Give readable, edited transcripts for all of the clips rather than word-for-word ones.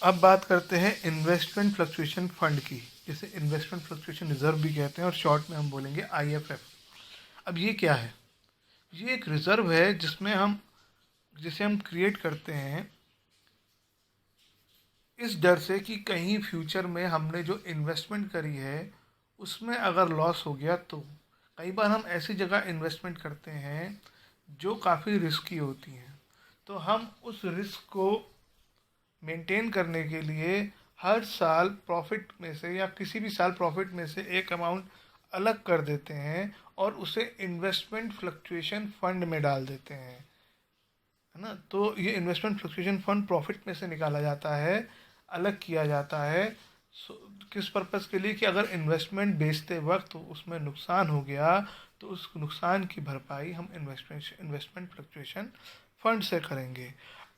अब बात करते हैं इन्वेस्टमेंट फ्लक्चुएशन फंड की, जिसे इन्वेस्टमेंट फ्लक्चुएशन रिजर्व भी कहते हैं और शॉर्ट में हम बोलेंगे आईएफएफ। अब ये क्या है? ये एक रिजर्व है जिसे हम क्रिएट करते हैं इस डर से कि कहीं फ्यूचर में हमने जो इन्वेस्टमेंट करी है उसमें अगर लॉस हो गया तो। कई बार हम ऐसी जगह इन्वेस्टमेंट करते हैं जो काफ़ी रिस्की होती हैं, तो हम उस रिस्क को मेंटेन करने के लिए हर साल प्रॉफिट में से या किसी भी साल प्रॉफिट में से एक अमाउंट अलग कर देते हैं और उसे इन्वेस्टमेंट फ्लक्चुएशन फंड में डाल देते हैं, है ना। तो ये इन्वेस्टमेंट फ्लक्चुएशन फंड प्रॉफिट में से निकाला जाता है, अलग किया जाता है। किस पर्पज़ के लिए? कि अगर इन्वेस्टमेंट बेचते वक्त उसमें नुकसान हो गया तो उस नुकसान की भरपाई हम इन्वेस्टमेंट फ्लक्चुएशन फंड से करेंगे।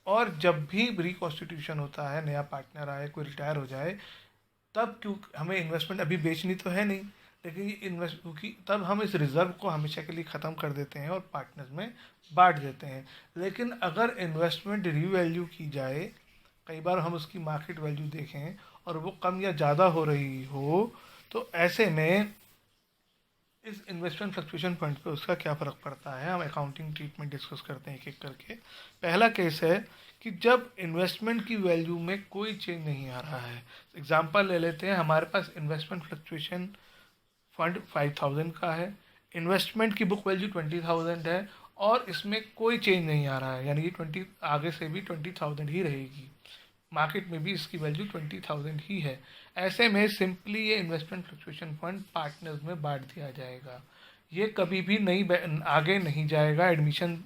और जब भी रिकॉन्स्टिट्यूशन होता है, नया पार्टनर आए, कोई रिटायर हो जाए, तब क्यों हमें इन्वेस्टमेंट अभी बेचनी तो है नहीं, लेकिन ये इन्वेस्ट क्योंकि तब हम इस रिज़र्व को हमेशा के लिए ख़त्म कर देते हैं और पार्टनर्स में बांट देते हैं। लेकिन अगर इन्वेस्टमेंट रीवैल्यू की जाए, कई बार हम उसकी मार्केट वैल्यू देखें और वो कम या ज़्यादा हो रही हो, तो ऐसे में इस इन्वेस्टमेंट फ्लक्चुएशन फंड पे उसका क्या फ़र्क पड़ता है, हम अकाउंटिंग ट्रीटमेंट डिस्कस करते हैं एक एक करके। पहला केस है कि जब इन्वेस्टमेंट की वैल्यू में कोई चेंज नहीं आ रहा है। एग्जांपल ले लेते हैं, हमारे पास इन्वेस्टमेंट फ्लक्चुएशन फंड 5000 का है, इन्वेस्टमेंट की बुक वैल्यू 20,000 है और इसमें कोई चेंज नहीं आ रहा है, यानी कि 20 आगे से भी 20,000 ही रहेगी, मार्केट में भी इसकी वैल्यू 20,000 ही है। ऐसे में सिंपली ये इन्वेस्टमेंट फ्लक्चुएशन फंड पार्टनर्स में बांट दिया जाएगा। ये कभी भी आगे नहीं जाएगा। एडमिशन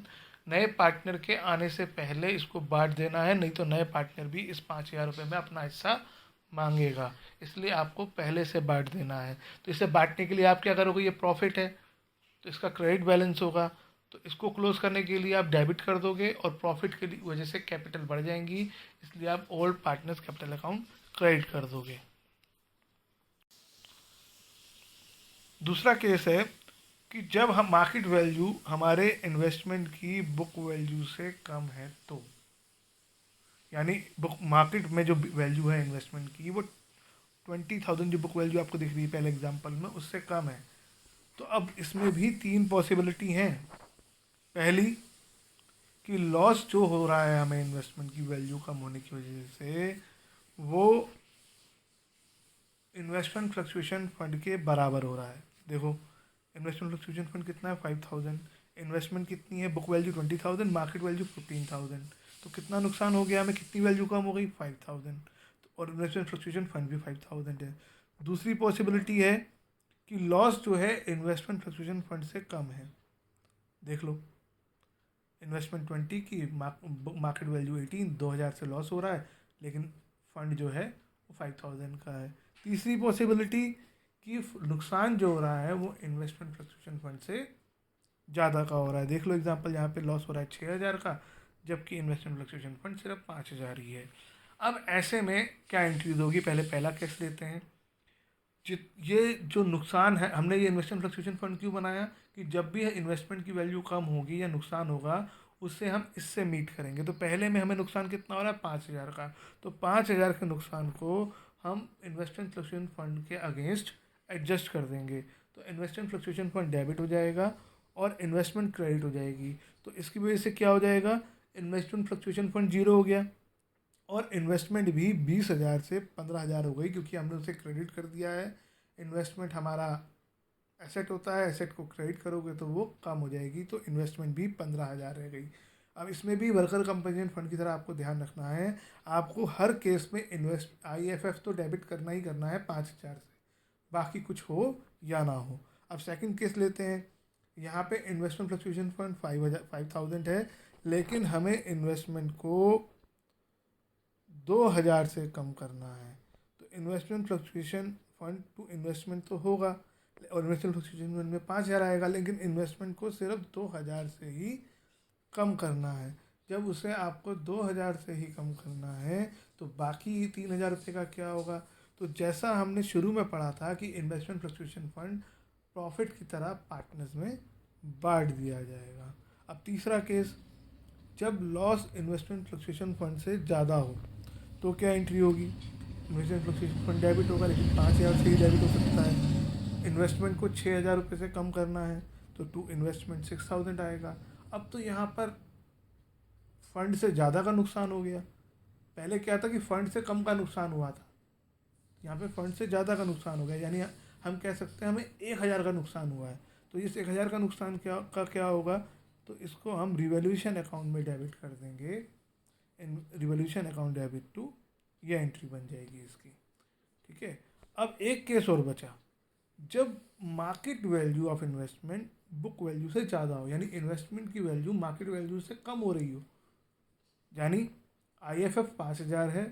नए पार्टनर के आने से पहले इसको बांट देना है, नहीं तो नए पार्टनर भी इस 5,000 रुपये में अपना हिस्सा मांगेगा, इसलिए आपको पहले से बांट देना है। तो इसे बांटने के लिए आप क्या करोगे? ये प्रॉफिट है तो इसका क्रेडिट बैलेंस होगा, तो इसको क्लोज करने के लिए आप डेबिट कर दोगे और प्रॉफिट के लिए वजह से कैपिटल बढ़ जाएंगी, इसलिए आप old partners capital account credit कर दोगे। दूसरा केस है कि जब हम मार्केट वैल्यू हमारे इन्वेस्टमेंट की बुक वैल्यू से कम है तो, यानी बुक मार्केट में जो वैल्यू है इन्वेस्टमेंट की वो 20,000 जो बुक वैल्यू आपको दिख रही है पहले एग्जांपल में, उससे कम है। तो अब इसमें भी तीन पॉसिबिलिटी हैं। पहली कि लॉस जो हो रहा है हमें इन्वेस्टमेंट की वैल्यू कम होने की वजह से, वो इन्वेस्टमेंट फ्लक्चुएशन फंड के बराबर हो रहा है। देखो, इन्वेस्टमेंट फ्लक्चुएशन फंड कितना है? 5,000। इन्वेस्टमेंट कितनी है? Book value 20,000, market value 15,000। तो कितना नुकसान हो गया हमें? कितनी वैल्यू कम हो गई? 5,000। तो और इन्वेस्टमेंट फ्लक्चुएशन फंड भी 5,000 है। दूसरी पॉसिबिलिटी है कि लॉस जो है इन्वेस्टमेंट फ्लक्चुएशन फंड से कम है। देख लो, इन्वेस्टमेंट 20 की, मार्केट वैल्यू 18, 2,000 से लॉस हो रहा है, लेकिन फंड जो है वो 5,000 का है। तीसरी पॉसिबिलिटी कि नुकसान जो हो रहा है वो इन्वेस्टमेंट फ्लक्चुएशन फंड से ज़्यादा का हो रहा है। देख लो एग्जांपल, यहाँ पे लॉस हो रहा है 6,000 का, जबकि इन्वेस्टमेंट फ्लक्चुएशन फंड सिर्फ 5,000 ही है। अब ऐसे में क्या एंट्रीज होगी? पहले पहला केस लेते हैं। ये जो नुकसान है, हमने ये इन्वेस्टमेंट फ्लक्चुएशन फंड क्यों बनाया? कि जब भी इन्वेस्टमेंट की वैल्यू कम होगी या नुकसान होगा, उससे हम इससे मीट करेंगे। तो पहले में हमें नुकसान कितना हो रहा है? 5,000 का। तो 5,000 के नुकसान को हम इन्वेस्टमेंट फ्लक्चुएशन फंड के अगेंस्ट एडजस्ट कर देंगे। तो इन्वेस्टमेंट फ्लक्चुएशन फंड डेबिट हो जाएगा और इन्वेस्टमेंट क्रेडिट हो जाएगी। तो इसकी वजह से क्या हो जाएगा? इन्वेस्टमेंट फ्लक्चुएशन फंड जीरो हो गया और इन्वेस्टमेंट भी 20,000 से 15,000 हो गई, क्योंकि हमने उसे क्रेडिट कर दिया है। इन्वेस्टमेंट हमारा एसेट होता है, एसेट को क्रेडिट करोगे तो वो कम हो जाएगी, तो इन्वेस्टमेंट भी 15,000 रह गई। अब इसमें भी वर्कर कंपनसेशन फंड की तरह आपको ध्यान रखना है, आपको हर केस में इन्वेस्ट आईएफएफ तो डेबिट करना ही करना है 5,000 से, बाकी कुछ हो या ना हो। अब सेकंड केस लेते हैं। यहाँ पे इन्वेस्टमेंट फ्लक्चुएशन फंड 5,000 है, लेकिन हमें इन्वेस्टमेंट को 2,000 से कम करना है। तो investment fluctuation fund to investment तो होगा, और इन्वेस्टमेंट फ्लक्चुएशन फंड में 5,000 आएगा, लेकिन इन्वेस्टमेंट को सिर्फ 2,000 से ही कम करना है। जब उसे आपको 2,000 से ही कम करना है, तो बाकी 3,000 रुपये का क्या होगा? तो जैसा हमने शुरू में पढ़ा था कि इन्वेस्टमेंट फ्लक्चुएशन फंड प्रॉफिट की तरह पार्टनर्स में बांट दिया जाएगा। अब तीसरा केस, जब लॉस इन्वेस्टमेंट फ्लक्चुएशन फंड से ज़्यादा हो, तो क्या एंट्री होगी? इन्वेस्टमेंट फ्लक्चुएशन फंड डेबिट होगा, लेकिन 5,000 से ही डेबिट हो सकता है। इन्वेस्टमेंट को 6,000 रुपये से कम करना है तो टू इन्वेस्टमेंट 6,000 आएगा। अब तो यहाँ पर फंड से ज़्यादा का नुकसान हो गया। पहले क्या था कि फंड से कम का नुकसान हुआ था, यहाँ पे फंड से ज़्यादा का नुकसान हो गया, यानी हम कह सकते हैं हमें 1,000 का नुकसान हुआ है। तो इस 1,000 का नुकसान क्या होगा? तो इसको हम रिवैल्यूएशन अकाउंट में डेबिट कर देंगे। रिवैल्यूएशन अकाउंट डेबिट टू, ये एंट्री बन जाएगी इसकी। ठीक है। अब एक केस और बचा, जब market value of investment book value से ज़्यादा हो, यानी इन्वेस्टमेंट की वैल्यू मार्केट वैल्यू से कम हो रही हो, यानी IFF 5,000 है,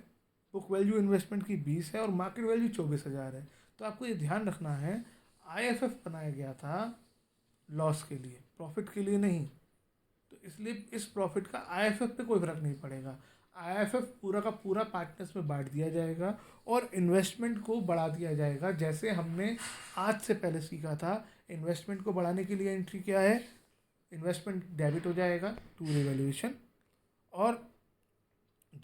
बुक वैल्यू इन्वेस्टमेंट की 20 है और मार्केट वैल्यू 24,000 है। तो आपको ये ध्यान रखना है, IFF बनाया गया था लॉस के लिए, प्रॉफिट के लिए नहीं। तो इसलिए इस प्रॉफिट का IFF पे कोई फर्क नहीं पड़ेगा। IFF पूरा का पूरा पार्टनर्स में बांट दिया जाएगा और इन्वेस्टमेंट को बढ़ा दिया जाएगा। जैसे हमने आज से पहले सीखा था, इन्वेस्टमेंट को बढ़ाने के लिए एंट्री क्या है? इन्वेस्टमेंट डेबिट हो जाएगा टू रिवैल्यूएशन, और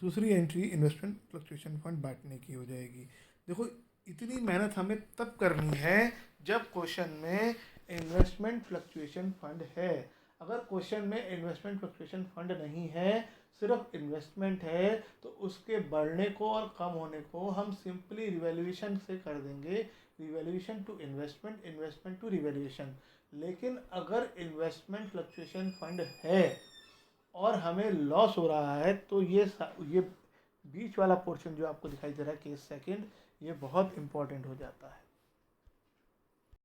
दूसरी एंट्री इन्वेस्टमेंट फ्लक्चुएशन फंड बांटने की हो जाएगी। देखो, इतनी मेहनत हमें तब करनी है जब क्वेश्चन में इन्वेस्टमेंट फ्लक्चुएशन फंड है। अगर क्वेश्चन में इन्वेस्टमेंट फ्लक्चुएशन फंड नहीं है, सिर्फ इन्वेस्टमेंट है, तो उसके बढ़ने को और कम होने को हम सिंपली रिवैल्यूएशन से कर देंगे। Revaluation to investment, investment to revaluation. लेकिन अगर इन्वेस्टमेंट फ्लक्चुएशन फंड है और हमें लॉस हो रहा है, तो ये बीच वाला पोर्शन जो आपको दिखाई दे रहा है केस सेकंड, ये बहुत इंपॉर्टेंट हो जाता है।